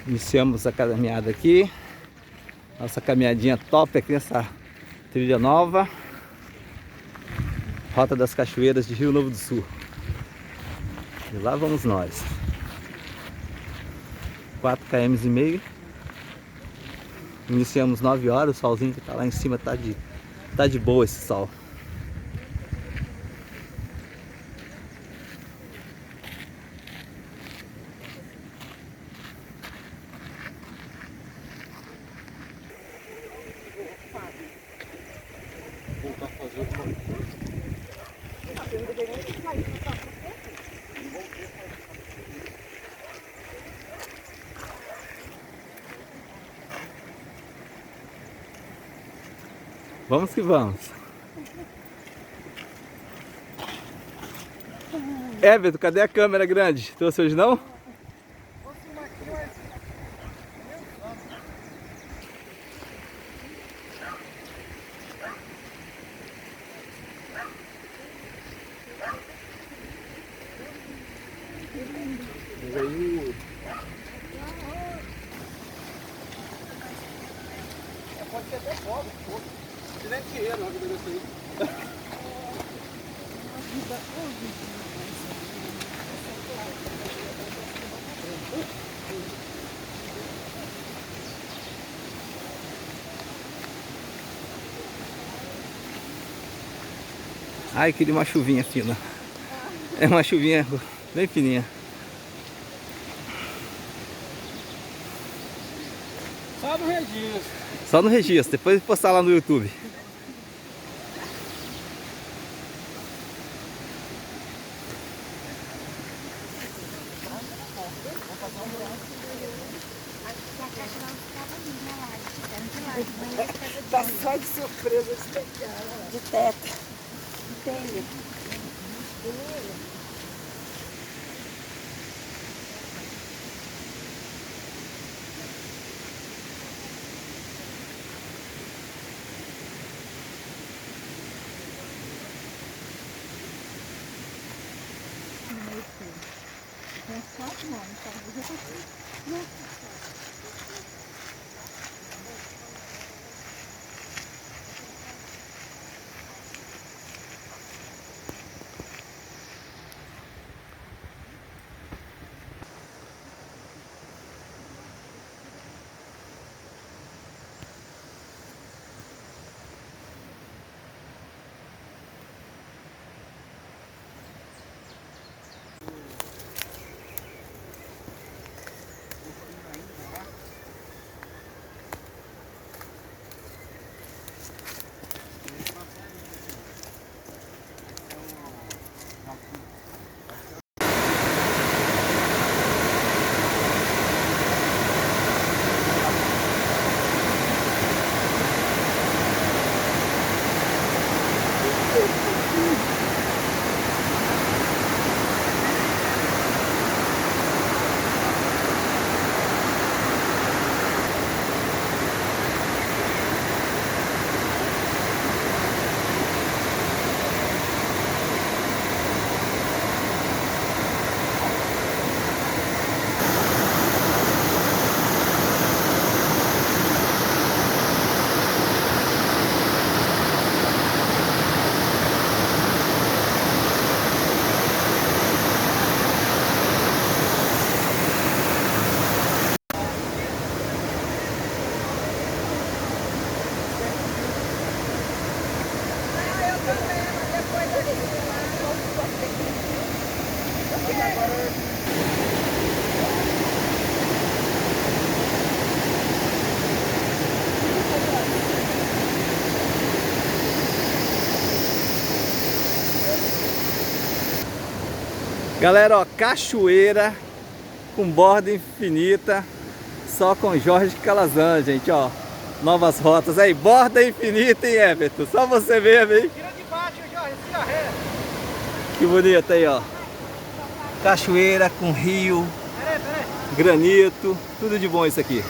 Iniciamos a caminhada aqui. Nossa caminhadinha top aqui nessa trilha nova. Rota das Cachoeiras de Rio Novo do Sul. E lá vamos nós. 4,5 km. Iniciamos 9 horas, o solzinho que tá lá em cima tá de boa esse sol. Vamos que vamos. Beto, cadê a câmera grande? Trouxe hoje não? Pode ser até pobre, se nem dinheiro, olha isso aí. Ai, queria uma chuvinha fina. É uma chuvinha bem fininha. Só no registro. Só no registro, depois postar lá no YouTube. Tá só de surpresa de teto, de telha. Tem 4 nomes, tá? Galera, ó, cachoeira com borda infinita, só com Jorge Calazan, gente, ó. Novas rotas aí, borda infinita, hein, Everton? Só você mesmo, hein? Tira de baixo, Jorge, tira reto. Que bonito aí, ó. Cachoeira com rio, Peraí. granito, tudo de bom isso aqui.